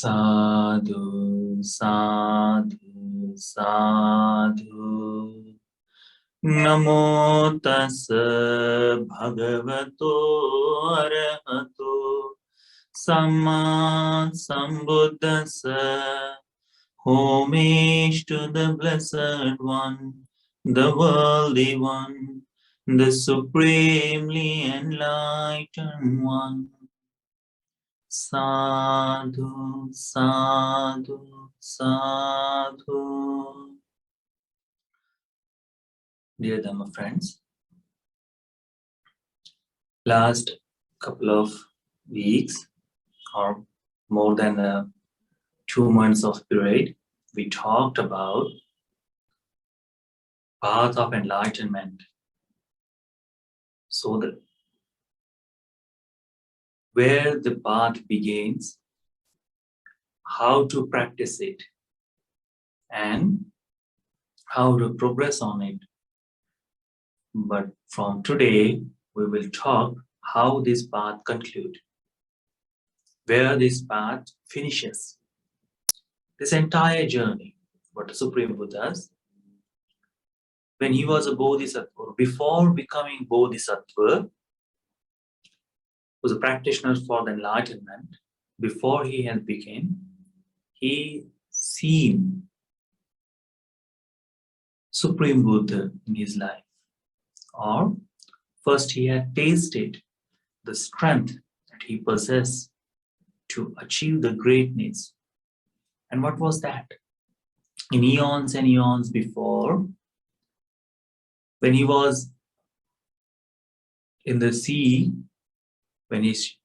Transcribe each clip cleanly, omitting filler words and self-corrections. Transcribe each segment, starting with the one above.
Sadhu, sadhu, sadhu. Namo tassa bhagavato arahato samma sambuddhassa. Homage to the Blessed One, the Worldly One, the Supremely Enlightened One. Sadhu, sadhu, sadhu. Dear Dhamma friends, last couple of weeks or more than 2 months of period, we talked about path of enlightenment. So where the path begins, how to practice it, and how to progress on it. But from today, we will talk how this path concludes, where this path finishes. This entire journey, what the Supreme Buddha's, when he was a Bodhisattva, before becoming Bodhisattva, was a practitioner for the enlightenment. Before he had become, he seen Supreme Buddha in his life. Or first he had tasted the strength that he possessed to achieve the greatness. And what was that? In eons and eons before, when he was in the sea, when his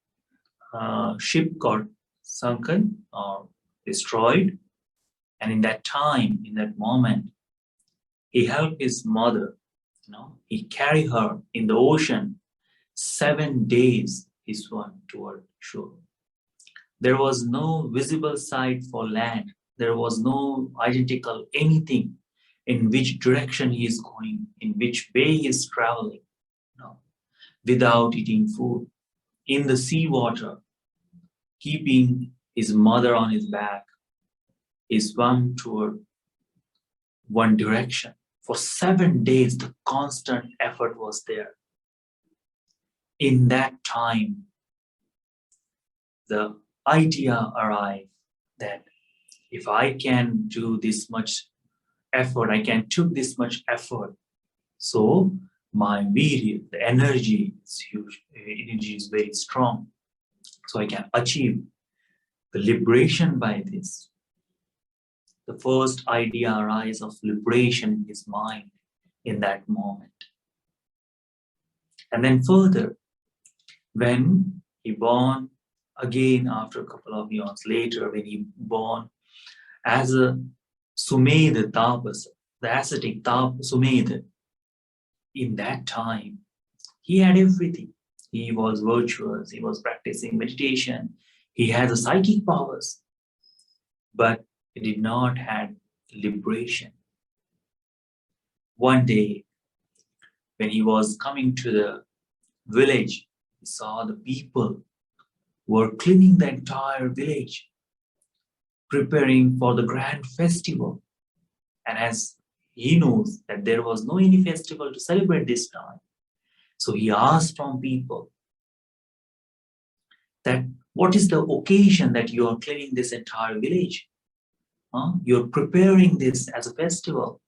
ship got sunken or destroyed, and in that time, in that moment, he helped his mother. He carried her in the ocean. 7 days he swam toward shore. There was no visible sight for land. There was no identical anything in which direction he is going, in which way he is traveling, without eating food. In the seawater, keeping his mother on his back, he swam toward one direction. For 7 days, the constant effort was there. In that time, the idea arrived that if I can do this much effort, I can took this much effort, so my virya, the energy is huge, energy is very strong, so I can achieve the liberation by this. The first idea arises of liberation in his mind in that moment. And then further, when he born again after a couple of years later, when he born as a Sumedha Tapasa, the ascetic Sumedha, in that time, he had everything. He was virtuous, he was practicing meditation, he had the psychic powers, but he did not have liberation. One day, when he was coming to the village, he saw the people were cleaning the entire village, preparing for the grand festival. And as he knows that there was no any festival to celebrate this time, so he asked from people that what is the occasion that you are cleaning this entire village? You're preparing this as a festival.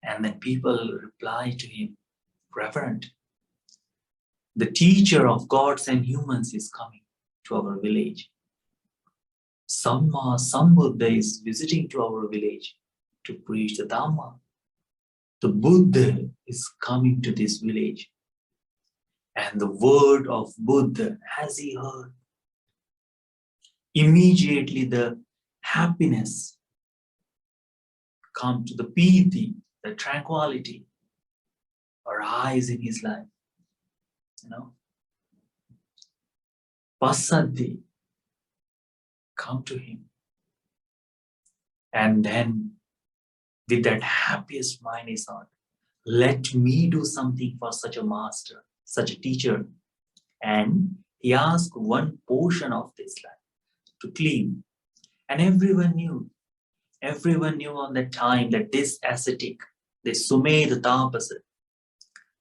And then people reply to him, Reverend, the teacher of gods and humans is coming to our village. Samma Sambuddha is visiting to our village to preach the Dhamma. The Buddha is coming to this village. And the word of Buddha, as he heard, immediately the happiness come to the piti, the tranquility arise in his life. Passaddhi come to him. And then with that happiest mind he thought, let me do something for such a master, such a teacher. And he asked one portion of this life to clean. And everyone knew on that time that this ascetic, this Sumedha Tapasa,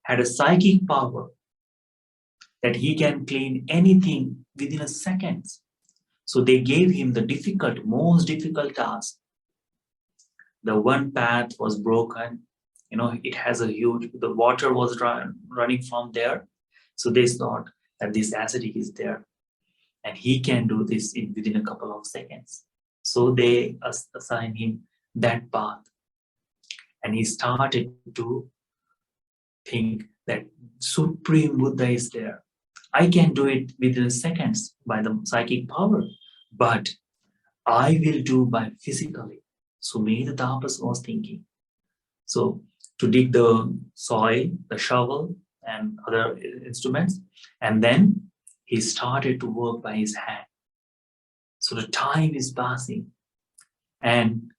had a psychic power that he can clean anything within a second. So they gave him the most difficult task. The one path was broken. It has the water was running from there. So they thought that this ascetic is there and he can do this within a couple of seconds. So they assigned him that path. And he started to think that Supreme Buddha is there. I can do it within seconds by the psychic power, but I will do by physically. So Sumedha Tapas was thinking. So to dig the soil, the shovel, and other instruments, and then he started to work by his hand. So the time is passing, and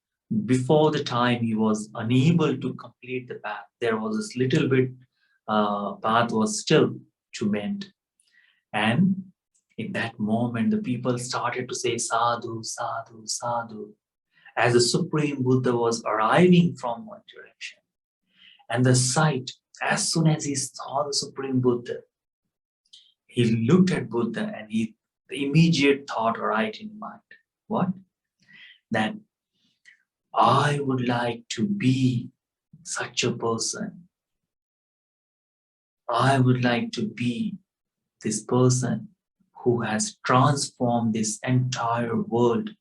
before the time he was unable to complete the path. There was this little bit path was still to mend. And in that moment, the people started to say sadhu, sadhu, sadhu, as the Supreme Buddha was arriving from one direction. And the sight, as soon as he saw the Supreme Buddha, he looked at Buddha and the immediate thought right in mind. What? That I would like to be such a person. I would like to be this person who has transformed this entire world,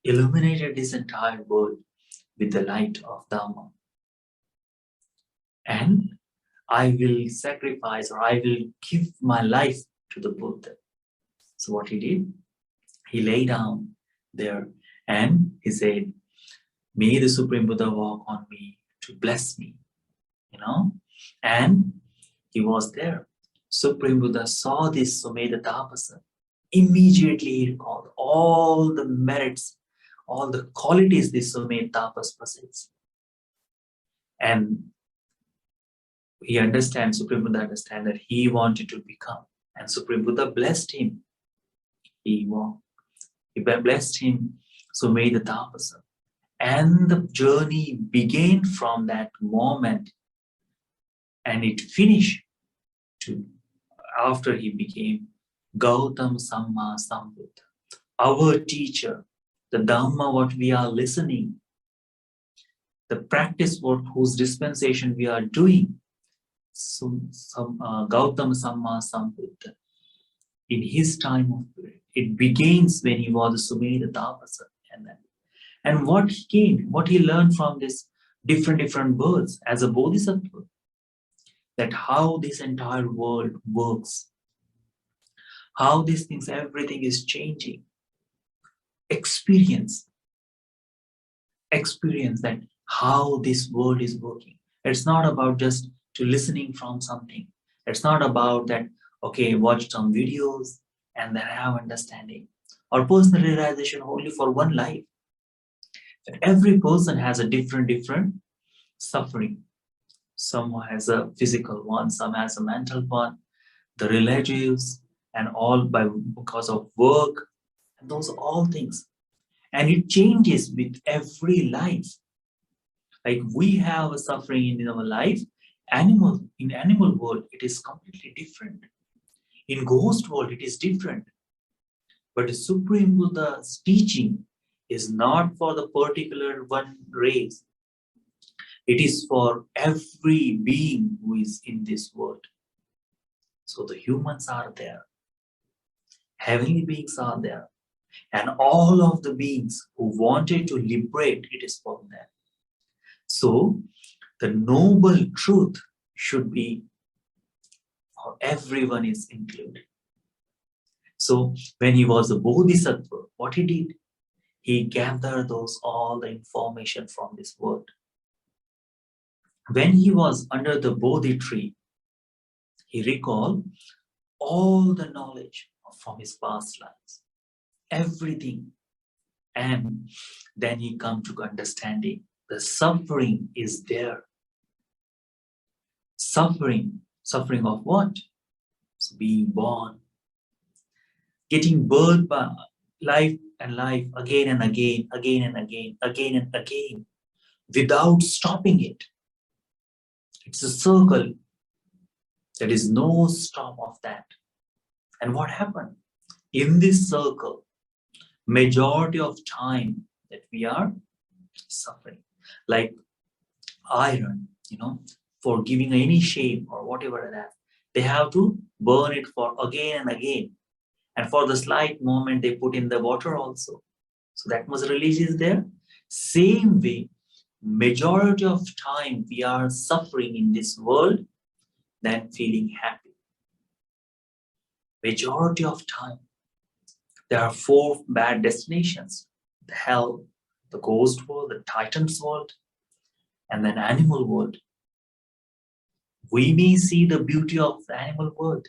illuminated this entire world with the light of Dhamma. And I will sacrifice, or I will give my life to the Buddha. So what he did, he lay down there and he said, may the Supreme Buddha walk on me to bless me, And he was there. Supreme Buddha saw this Sumedha Tapasa. Immediately he recalled all the merits, all the qualities this Sumedha Tapas possesses. And Supreme Buddha understand that he wanted to become. And Supreme Buddha blessed him. He blessed him, Sumedha Tapasa. And the journey began from that moment. And it finished after he became Gautam Samma Sambuddha. Our teacher, the Dhamma what we are listening, the practice whose dispensation we are doing, Gautam Samma Sambuddha. In his time of period, it begins when he was a Sumedha Tapasa. And what he gained, what he learned from this different births as a Bodhisattva, that how this entire world works, how these things, everything is changing. Experience that how this world is working. It's not about just to listening from something. It's not about that, okay, watch some videos and then have understanding. Or personal realization only for one life. That every person has a different suffering. Some has a physical one, some has a mental one, the relatives, and all because of work, and those all things. And it changes with every life. Like we have a suffering in our life, in animal world, it is completely different. In ghost world, it is different. But the Supreme Buddha's teaching is not for the particular one race. It is for every being who is in this world. So the humans are there. Heavenly beings are there. And all of the beings who wanted to liberate, it is for them. So the noble truth should be for everyone is included. So when he was a Bodhisattva, what he did? He gathered all the information from this world. When he was under the Bodhi tree, he recalled all the knowledge from his past lives, everything. And then he come to understanding the suffering is there. Suffering of what? So being born, getting birth life and life again and again, again and again, again and again, without stopping it. It's a circle. There is no stop of that. And what happened? In this circle, majority of time that we are suffering, like iron, for giving any shape or whatever that, they have to burn it for again and again. And for the slight moment, they put in the water also. So that much release is there. Same way, majority of time we are suffering in this world than feeling happy. Majority of time. There are 4 bad destinations: the hell, the ghost world, the Titan's world, and then animal world. We may see the beauty of the animal world.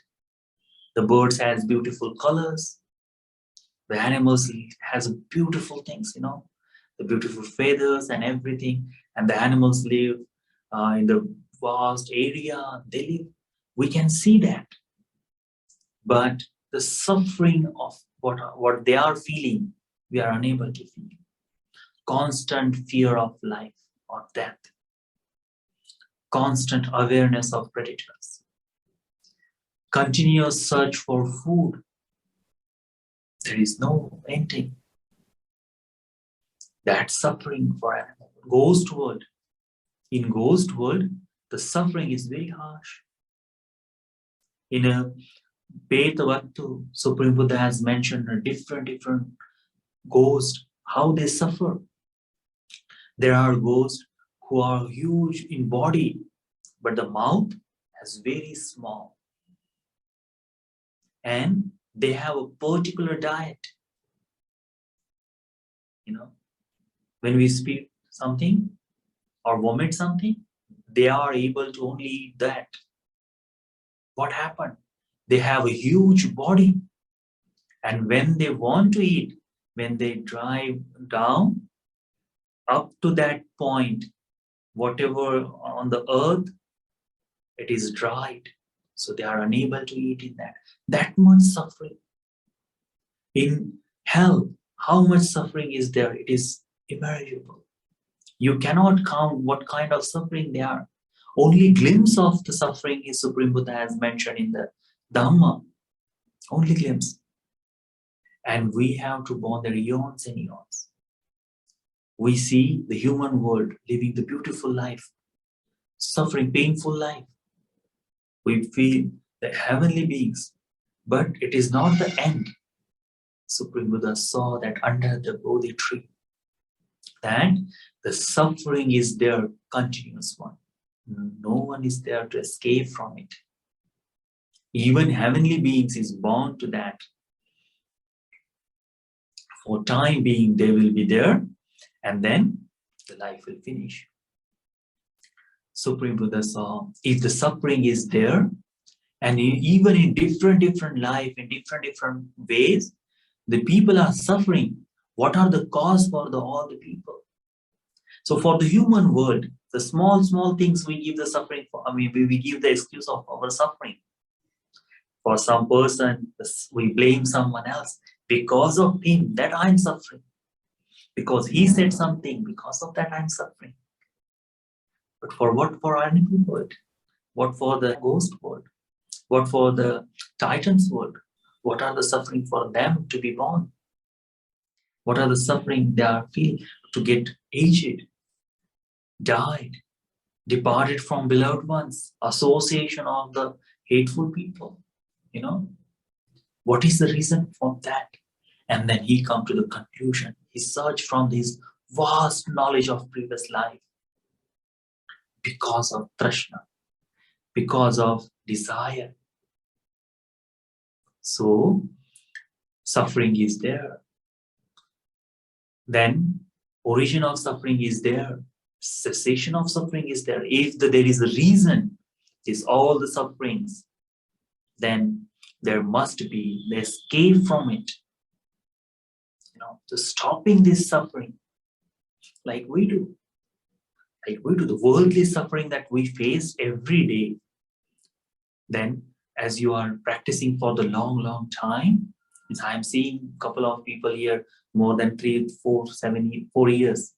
The birds has beautiful colors. The animals has beautiful things, the beautiful feathers and everything. And the animals live in the vast area. They live. We can see that. But the suffering of what they are feeling, we are unable to feel. Constant fear of life or death. Constant awareness of predators. Continuous search for food. There is no ending. That's suffering for animal. Ghost world. In ghost world, the suffering is very harsh. In a Betavattu, Supreme Buddha has mentioned a different ghosts, how they suffer. There are ghosts who are huge in body, but the mouth is very small. And they have a particular diet. When we speak something or vomit something, they are able to only eat that. What happened? They have a huge body. And when they want to eat, when they drive down up to that point, whatever on the earth, it is dried. So they are unable to eat in that. That much suffering. In hell, how much suffering is there? It is immeasurable. You cannot count what kind of suffering they are. Only glimpse of the suffering is Supreme Buddha has mentioned in the Dhamma. Only glimpse. And we have to bond eons and eons. We see the human world living the beautiful life, suffering painful life. We feel the heavenly beings, but it is not the end. Supreme Buddha saw that under the Bodhi tree, that the suffering is there, continuous one. No one is there to escape from it. Even heavenly beings is bound to that. For time being, they will be there, and then the life will finish. Supreme Buddha saw, if the suffering is there, and even in different life, in different ways, the people are suffering. What are the cause for all the people? So for the human world, the small things we give the suffering for. We give the excuse of our suffering. For some person, we blame someone else. Because of him, that I'm suffering. Because he said something, because of that I'm suffering. But for what? For animal world? What for the ghost world? What for the Titans world? What are the suffering for them to be born? What are the suffering they are feeling to get aged, died, departed from beloved ones, association of the hateful people? What is the reason for that? And then he come to the conclusion. He searched from his vast knowledge of previous life. Because of trashna, because of desire. So, suffering is there. Then, origin of suffering is there. Cessation of suffering is there. If there is a reason, is all the sufferings, then there must be the escape from it. To stopping this suffering, like we do. The worldly suffering that we face every day. Then, as you are practicing for the long time, I'm seeing a couple of people here more than 4 years.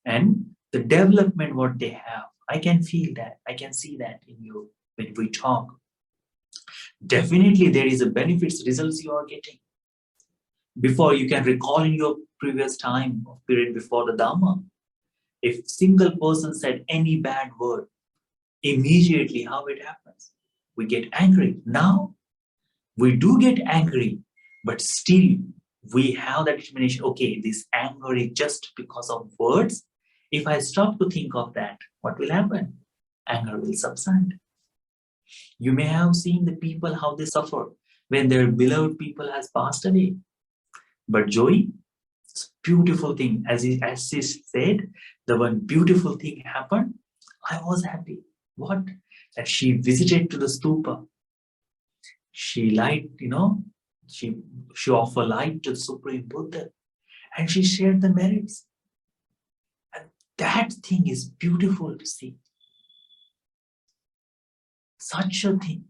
And the development what they have, I can feel that. I can see that in you when we talk. Definitely there is a benefits, results you are getting. Before, you can recall in your previous time of period before the Dharma, if single person said any bad word, immediately how it happens? We get angry. Now, we do get angry, but still we have that determination, okay, this anger is just because of words. If I stop to think of that, what will happen? Anger will subside. You may have seen the people, how they suffer when their beloved people has passed away. But Joey, it's a beautiful thing. As she said, the one beautiful thing happened, I was happy. What? That she visited to the stupa. She light, she offered light to the Supreme Buddha and she shared the merits. And that thing is beautiful to see. Such a thing.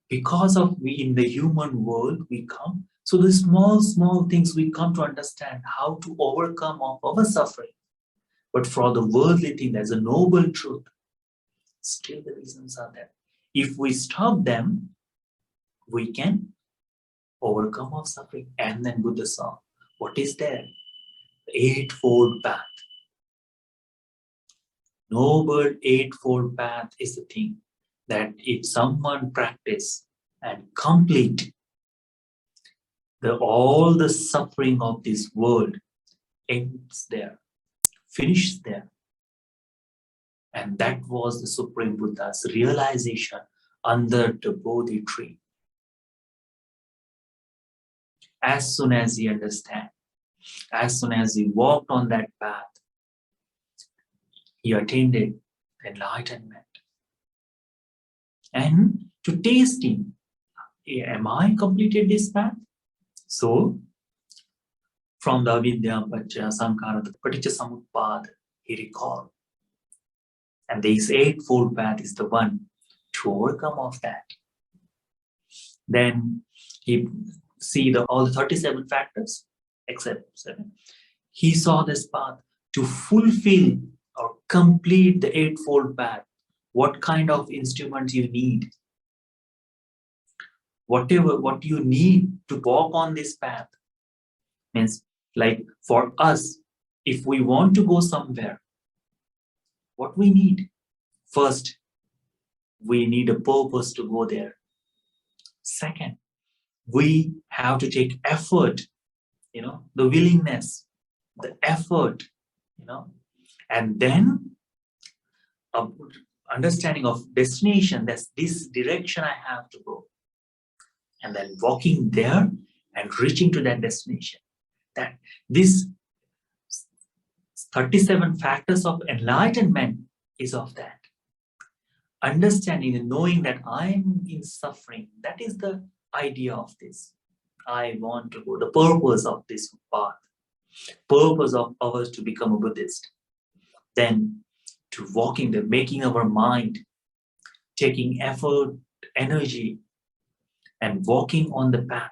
Because of we in the human world, we come. So the small things we come to understand how to overcome of our suffering. But for the worldly thing, there's a noble truth. Still the reasons are there. If we stop them, we can overcome our suffering. And then Buddha saw, what is there? The Eightfold Path. Noble Eightfold Path is the thing that if someone practice and complete all the suffering of this world ends there, finishes there. And that was the Supreme Buddha's realization under the Bodhi tree. As soon as he understand, as soon as he walked on that path, he attained enlightenment. And to tasting, am I completed this path? So, from the Avidya, Paccaya, Sankhara, the Paticca Samutpada, he recalled. And this Eightfold Path is the one to overcome of that. Then he see all the 37 factors, except 7. He saw this path to fulfill or complete the Eightfold Path. What kind of instrument you need? What you need to walk on this path. Means, like for us, if we want to go somewhere, what we need? First, we need a purpose to go there. Second, we have to take effort, the willingness, the effort, and then a understanding of destination, that's this direction I have to go. And then walking there and reaching to that destination. That this 37 factors of enlightenment is of that. Understanding and knowing that I'm in suffering, that is the idea of this. I want to go, the purpose of this path, purpose of ours to become a Buddhist. Then to walking there, making our mind, taking effort, energy, and walking on the path.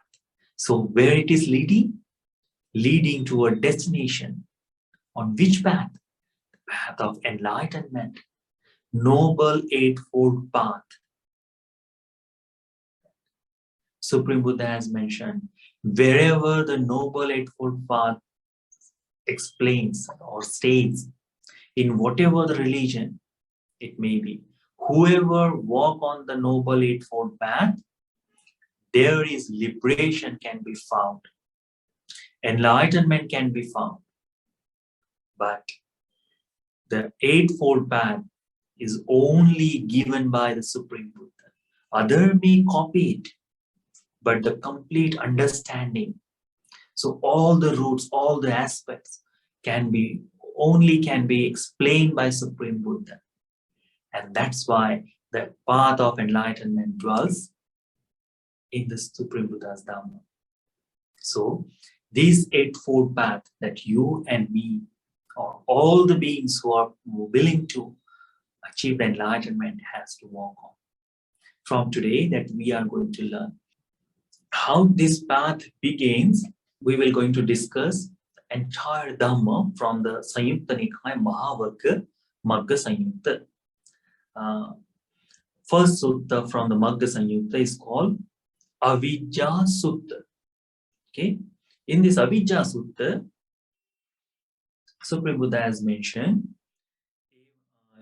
So where it is leading to a destination. On which path? The path of enlightenment. Noble Eightfold Path. Supreme Buddha has mentioned, wherever the Noble Eightfold Path explains or states, in whatever the religion it may be, whoever walk on the Noble Eightfold Path, there is liberation can be found. Enlightenment can be found. But the Eightfold Path is only given by the Supreme Buddha. Other may copy it, but the complete understanding. So all the roots, all the aspects can be explained by Supreme Buddha. And that's why the path of enlightenment dwells in the Supreme Buddha's Dhamma. So this Eightfold Path that you and me, or all the beings who are willing to achieve enlightenment, has to walk on. From today that we are going to learn. how this path begins, we will going to discuss entire Dhamma from the Samyutta Nikaya Mahavagga Magga Samyutta. First sutta from the Magga Samyutta is called Avijjāsutta. Okay, in this Avijjāsutta, Supreme Buddha has mentioned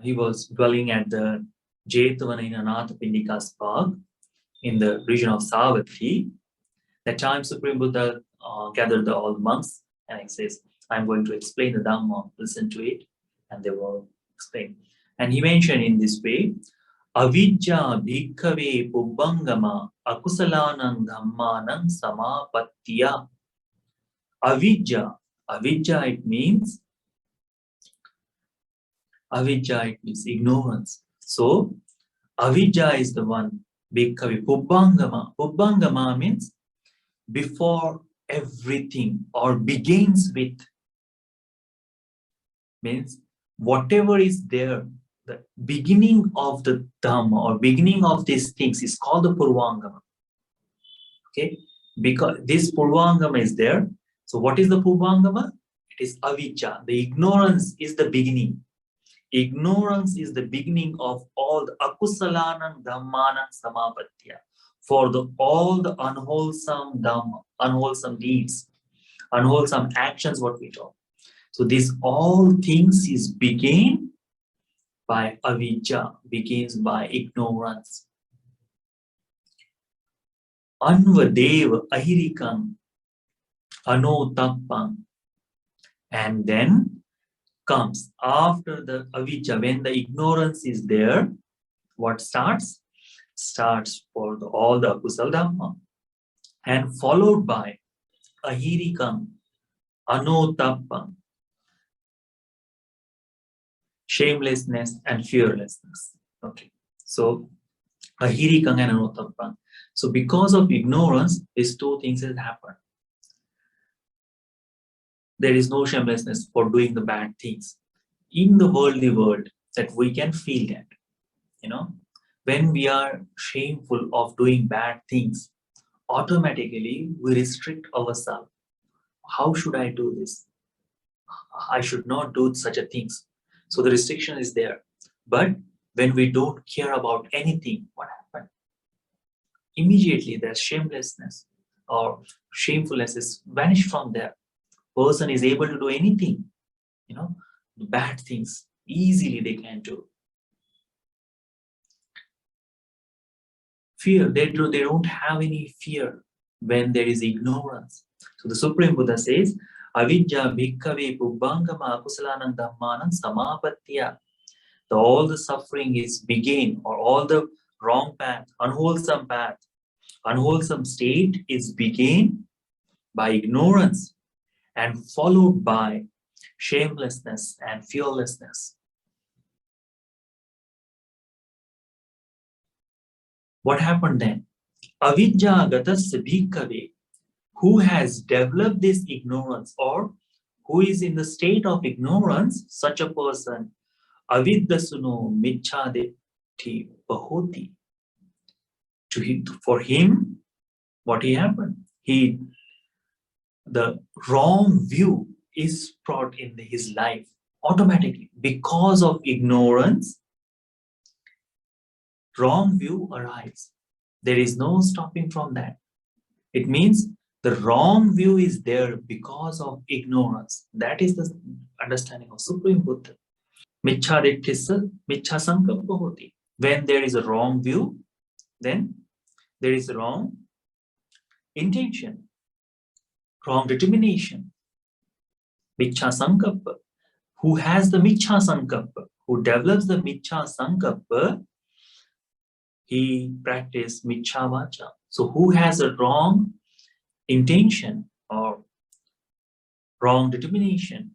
he was dwelling at the Jetavana in Anathapindika's park in the region of Savatthi. That time Supreme Buddha gathered all the monks and he says, I'm going to explain the Dhamma, listen to it, and they will explain. And he mentioned in this way, Avijja bhikkhave pubbangama akusalanam dhammanam samapattiya. Avijja, it means ignorance. So Avijja is the one, bhikkhave pubbangama. Pubbangama means before everything or begins with, means whatever is there, the beginning of the Dhamma or beginning of these things is called the Purvangama. Okay, because this Purvangama is there. So what is the Purvangama? It is Avijja. The ignorance is the beginning. Ignorance is the beginning of all the akusalanam dhammanam samapattiya. For all the unwholesome dhamma, unwholesome deeds, unwholesome actions, what we talk. So these all things is begin by avijja, begins by ignorance. Anvadeva ahirikam anotappam. And then comes after the avijja, when the ignorance is there, what starts? Starts for all the akusal dhamma, and followed by ahirikam anotappam, shamelessness and fearlessness. Okay, so ahirikam and anotappam. So because of ignorance, these two things has happened. There is no shamelessness for doing the bad things. In the worldly world, that we can feel that, when we are shameful of doing bad things, automatically we restrict ourselves. How should I do this? I should not do such a things. So the restriction is there. But when we don't care about anything, what happened? Immediately there's shamelessness or shamefulness is vanished from there. Person is able to do anything, bad things, easily they can do. Fear, they don't have any fear when there is ignorance. So the Supreme Buddha says, Avijja bhikkhave pubbangama akusalanam dhammanam samapattiya. All the suffering is begin, or all the wrong path, unwholesome state is begin by ignorance and followed by shamelessness and fearlessness. What happened then? Avijja gatasya bhikkhave, who has developed this ignorance or who is in the state of ignorance, such a person, aviddasuno michchadeti bahoti. For him, what happened? The wrong view is brought in his life automatically. Because of ignorance, wrong view arrives. There is no stopping from that. It means the wrong view is there because of ignorance. That is the understanding of Supreme Buddha. Michchadetthissa michchasankappa hoti. When there is a wrong view, then there is a wrong intention, wrong determination. Michchasankappa. Who has the michchasankappa, who develops the michchasankappa, he practices michchavaca. So who has a wrong intention or wrong determination,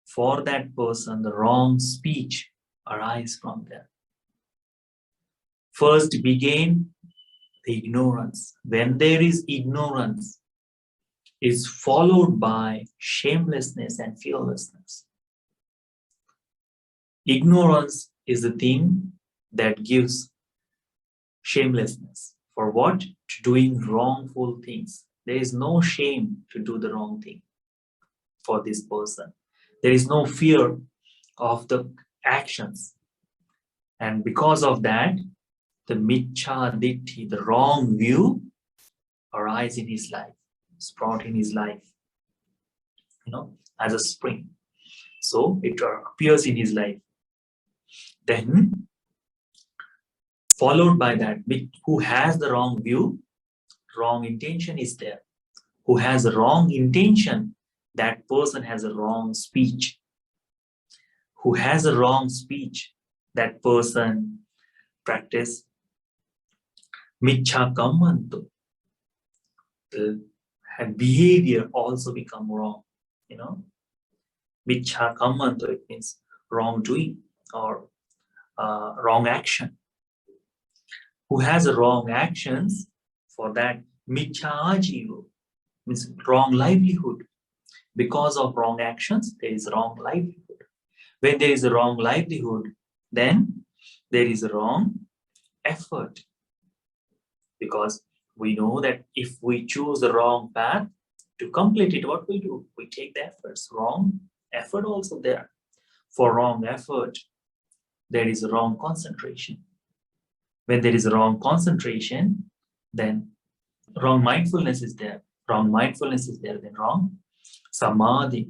for that person the wrong speech arises from there. First began the ignorance. When there is ignorance, is followed by shamelessness and fearlessness. Ignorance is the thing that gives shamelessness. For what? To doing wrongful things. There is no shame to do the wrong thing for this person. There is no fear of the actions. And because of that, the miccha ditti, the wrong view, arise in his life, sprout in his life, as a spring. So it appears in his life. Then, followed by that, who has the wrong view, wrong intention is there. Who has a wrong intention, that person has a wrong speech. Who has a wrong speech, that person practice miccha kammanto. The behavior also become wrong. Miccha kammanto, it means wrongdoing or wrong action. Who has a wrong actions, for that miccha ajiva, means wrong livelihood. Because of wrong actions, there is wrong livelihood. When there is a wrong livelihood, then there is a wrong effort. Because we know that if we choose the wrong path to complete it, what we do? We take the efforts. Wrong effort also there. For wrong effort, there is a wrong concentration. When there is a wrong concentration, then wrong mindfulness is there. Wrong mindfulness is there, then wrong samadhi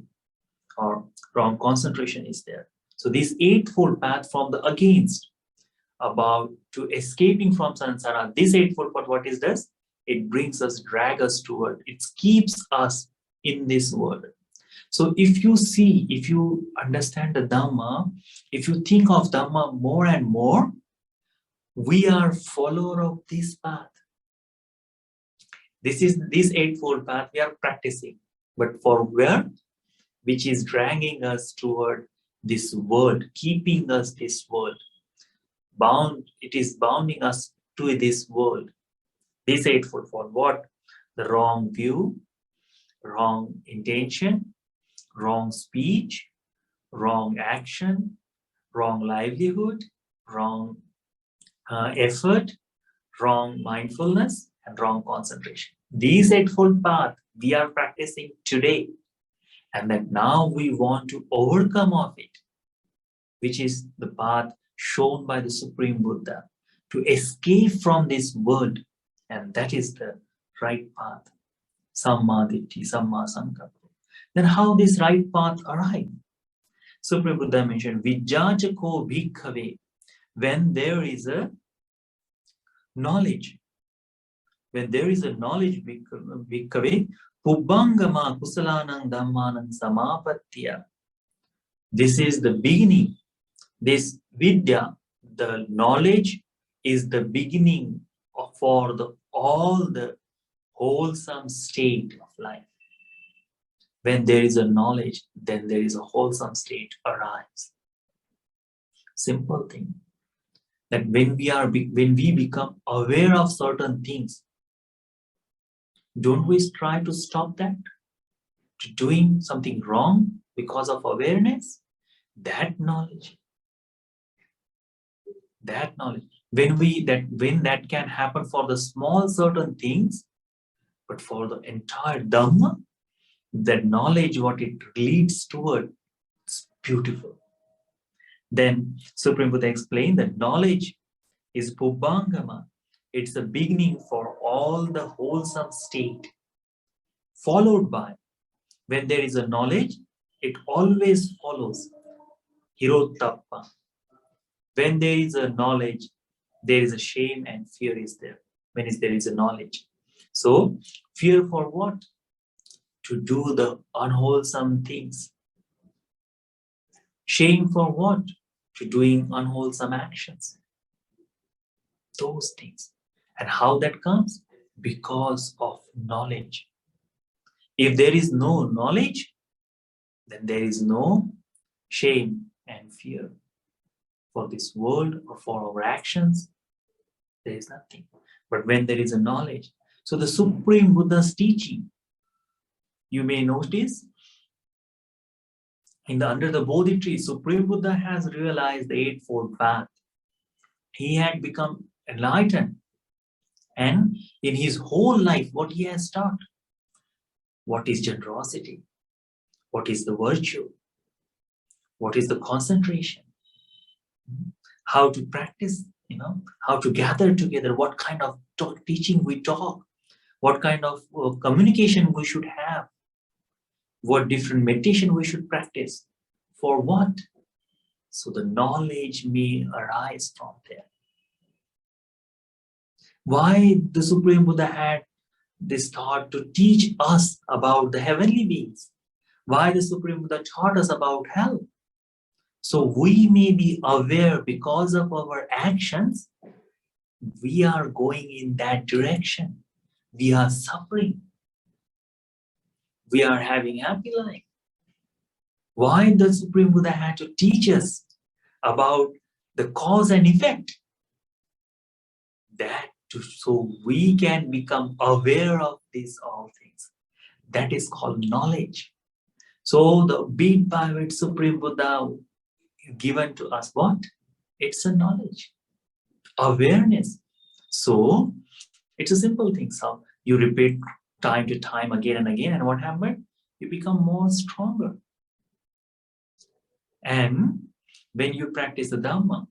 or wrong concentration is there. So this eightfold path from the against, about to escaping from samsara, this eightfold path, what is this? It brings us, drag us toward, it keeps us in this world. So if you understand the Dhamma, if you think of Dhamma more and more, we are follower of this path. This is this eightfold path we are practicing. But for where? Which is dragging us toward this world, keeping us this world. It is bounding us to this world. This eightfold for what? The wrong view, wrong intention, wrong speech, wrong action, wrong livelihood, wrong effort, wrong mindfulness, and wrong concentration. These eightfold path we are practicing today, and that now we want to overcome of it, which is the path shown by the Supreme Buddha, to escape from this world, and that is the right path. Samma ditti, samma sankappa. Then how this right path arrive? Supreme Buddha mentioned Avijjāsutta bhikkhave, when there is a knowledge. When there is a knowledge, bhikkhave, pubbangama kusalanang dhammanang samapattiya. This is the beginning. This vidya, the knowledge, is the beginning for all the wholesome state of life. When there is a knowledge, then there is a wholesome state arrives. Simple thing. That when we become aware of certain things, don't we try to stop that? To doing something wrong because of awareness? That knowledge. When that can happen for the small certain things, but for the entire Dhamma, that knowledge, what it leads toward, is beautiful. Then Supreme Buddha explained that knowledge is pubbangama. It's the beginning for all the wholesome state. Followed by, when there is a knowledge, it always follows hirottappa. When there is a knowledge, there is a shame and fear is there. When there is a knowledge. So, fear for what? To do the unwholesome things. Shame for what? To doing unwholesome actions. Those things. And how that comes? Because of knowledge. If there is no knowledge, then there is no shame and fear for this world or for our actions. There is nothing. But when there is a knowledge, so the Supreme Buddha's teaching, you may notice, under the Bodhi tree, Supreme Buddha has realized the Eightfold Path. He had become enlightened. And in his whole life, what he has taught, what is generosity, what is the virtue, what is the concentration, how to practice, how to gather together, what kind of teaching we talk, what kind of communication we should have, what different meditation we should practice. For what? So the knowledge may arise from there. Why the Supreme Buddha had this thought to teach us about the heavenly beings? Why the Supreme Buddha taught us about hell? So we may be aware because of our actions, we are going in that direction. We are suffering. We are having happy life. Why the Supreme Buddha had to teach us about the cause and effect? So we can become aware of these all things. That is called knowledge. So the bit by bit Supreme Buddha given to us what? It's a knowledge, awareness. So it's a simple thing. So you repeat time to time again and again, and what happened? You become more stronger. And when you practice the Dhamma,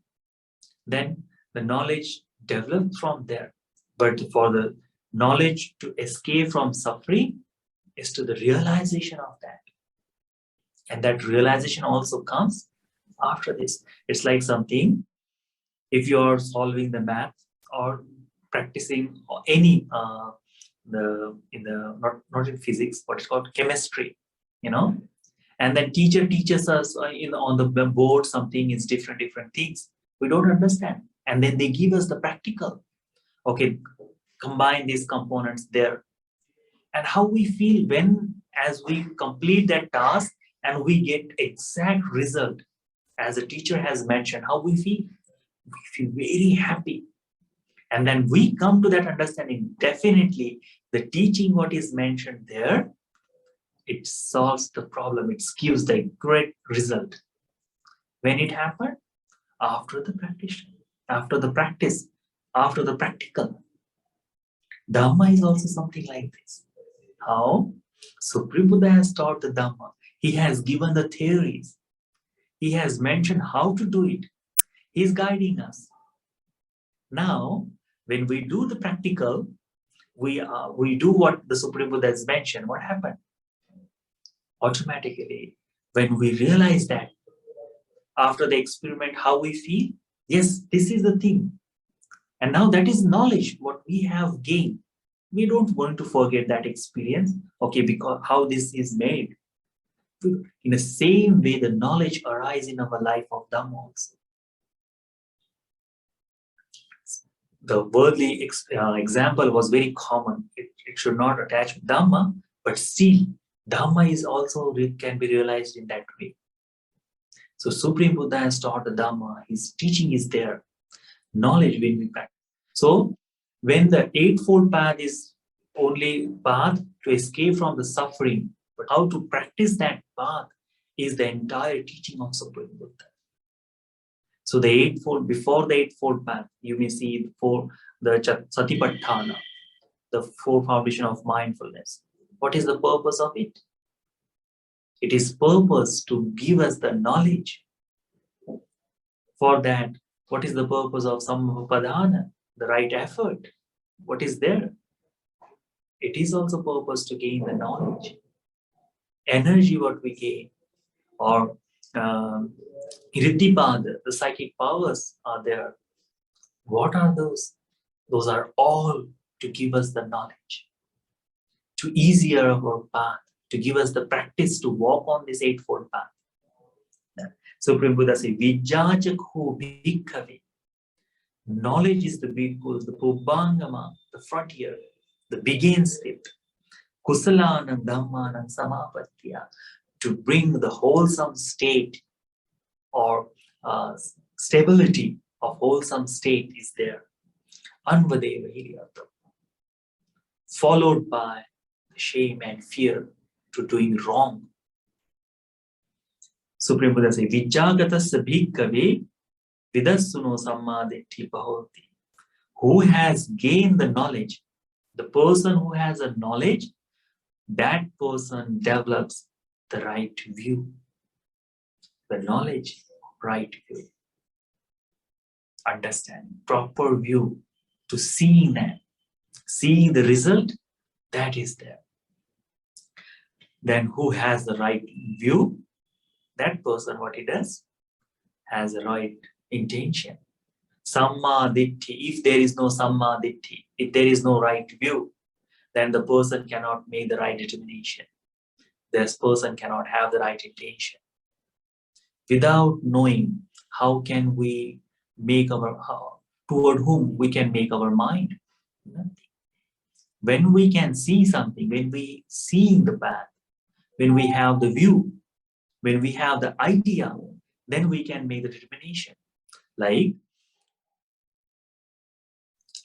then the knowledge develops from there. But for the knowledge to escape from suffering is to the realization of that. And that realization also comes after this. It's like something, if you're solving the math or practicing any not in physics, but it's called chemistry, and then teacher teaches us on the board something is different things we don't understand, and then they give us the practical. Okay, combine these components there, and how we feel when as we complete that task and we get exact result as the teacher has mentioned. How we feel very happy. And then we come to that understanding. Definitely the teaching what is mentioned there, it solves the problem. It gives the great result. When it happened? After the practice, after the practice, after the practical. Dhamma is also something like this. How? Supreme Buddha has taught the Dhamma. He has given the theories. He has mentioned how to do it. He is guiding us. Now, when we do the practical, we do what the Supreme Buddha has mentioned. What happened? Automatically, when we realize that after the experiment, how we feel, yes, this is the thing. And now that is knowledge, what we have gained. We don't want to forget that experience, okay, because how this is made. In the same way, the knowledge arises in our life of Dhamma also. The worldly example was very common. It should not attach with Dhamma, but still, Dhamma is also can be realized in that way. So Supreme Buddha has taught the Dhamma. His teaching is there. Knowledge when we practice. So when the Eightfold Path is only path to escape from the suffering, but how to practice that path is the entire teaching of Supreme Buddha. So the Eightfold, before the Eightfold Path, you may see the Satipatthana, the four foundation of mindfulness. What is the purpose of it? It is purpose to give us the knowledge. For that, what is the purpose of Sammapadhana? The right effort. What is there? It is also purpose to gain the knowledge. Energy what we gain, or Iriddhipada, the psychic powers are there. What are those? Those are all to give us the knowledge, to easier our path, to give us the practice to walk on this Eightfold Path. Supreme Buddha says, Avijjāsutta bhikkhave. Knowledge is the bhikkhu, the Pubbangama, the frontier, the begin step. Kusalanam dhammanam samapattiya, to bring the wholesome state or stability of wholesome state is there. Anvadeva hiriyatam. Followed by shame and fear to doing wrong. Supreme Buddha says, Vijjāgatasya bhikkhave vidassuno sammaditthi bahoti. Who has gained the knowledge? The person who has a knowledge, that person develops the right view. The knowledge, right view. Understanding, proper view to seeing that. Seeing the result, that is there. Then who has the right view? That person, what he does, has the right intention. Samma ditti. If there is no samma ditti, if there is no right view, then the person cannot make the right determination. This person cannot have the right intention. Without knowing, how can we make toward whom we can make our mind? Nothing. When we can see something, when we see the path, when we have the view, when we have the idea, then we can make the determination. Like,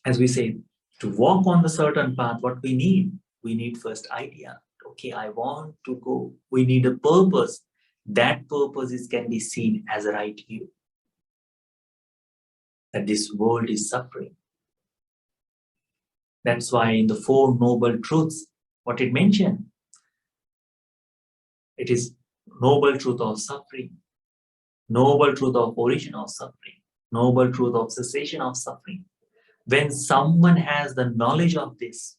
as we say, to walk on the certain path, what we need first idea. Okay, I want to go. We need a purpose. That purpose can be seen as a right view. That this world is suffering. That's why in the Four Noble Truths, what it mentioned, it is noble truth of suffering, noble truth of origin of suffering, noble truth of cessation of suffering. When someone has the knowledge of this,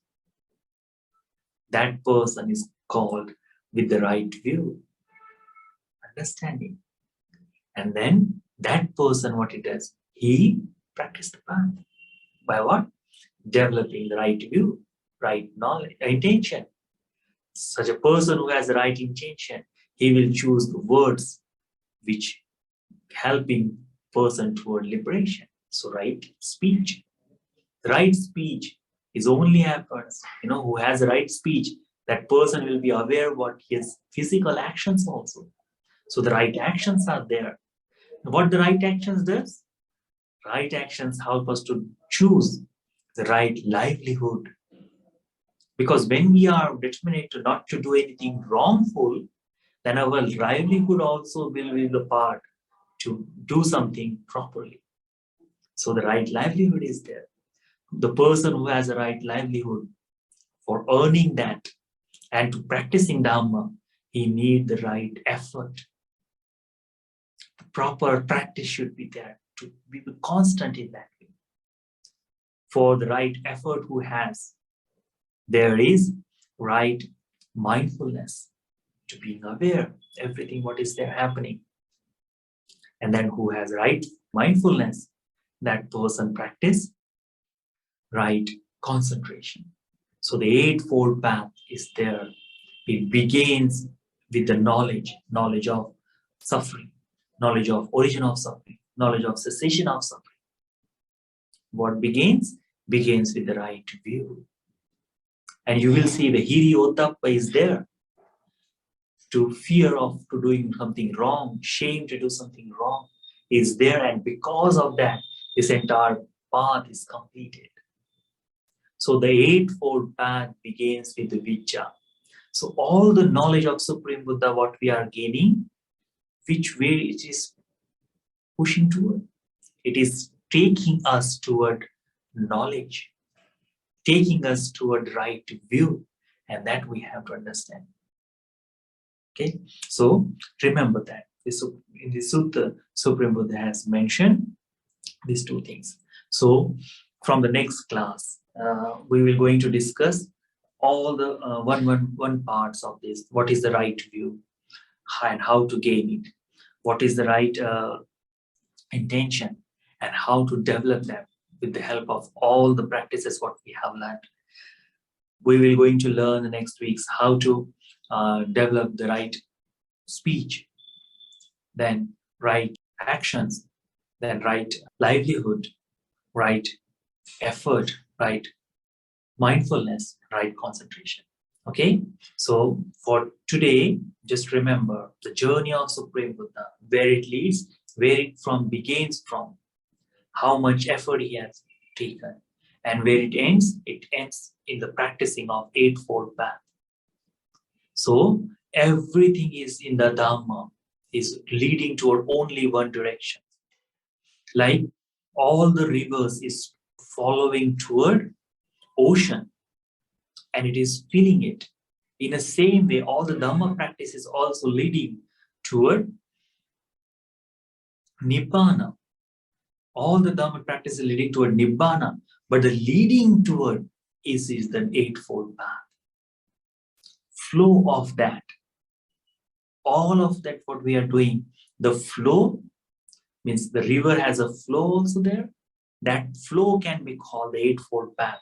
that person is called with the right view, understanding. And then that person, what he does, he practices the path. By what? Developing the right view, right knowledge, intention. Such a person who has the right intention, he will choose the words which helping person toward liberation. So right speech. The right speech is only happens, who has the right speech, that person will be aware what his physical actions also. So the right actions are there. What the right actions does? Right actions help us to choose the right livelihood. Because when we are determined to not to do anything wrongful, then our livelihood also will be the part to do something properly. So the right livelihood is there. The person who has a right livelihood, for earning that and to practicing Dhamma, he needs the right effort. The proper practice should be there to be constant in that way. For the right effort who has, there is right mindfulness, to being aware everything what is there happening. And then who has right mindfulness, that person practice right concentration. So the Eightfold Path is there. It begins with the knowledge of suffering, knowledge of origin of suffering, knowledge of cessation of suffering. What begins? Begins with the right view. And you will see the Hiri Ottappa is there. To fear of to doing something wrong, shame to do something wrong is there. And because of that, this entire path is completed. So the Eightfold Path begins with the Avijjā. So all the knowledge of Supreme Buddha, what we are gaining, which way it is pushing toward? It is taking us toward knowledge, taking us toward right view, and that we have to understand. Okay, so remember that in the Sutta, Supreme Buddha has mentioned these two things. So from the next class, we will going to discuss all the one parts of this. What is the right view and how to gain it? What is the right intention and how to develop them with the help of all the practices what we have learned. We will going to learn the next weeks how to develop the right speech, then right actions, then right livelihood, right effort, right mindfulness, right concentration. Okay, so for today, just remember the journey of Supreme Buddha, where it leads, where it begins from, how much effort he has taken, and where it ends in the practicing of Eightfold Path. So everything is in the Dhamma is leading toward only one direction. Like all the rivers is following toward ocean and it is filling it. In the same way, all the Dhamma practice is also leading toward Nibbana. All the Dhamma practice is leading toward Nibbana, but the leading toward is the Eightfold Path. Flow of that. All of that, what we are doing, the flow means the river has a flow also there. That flow can be called the Eightfold Path.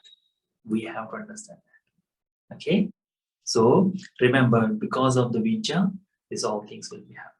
We have to understand that. Okay? So remember, because of the Vijja, these all things will be happening.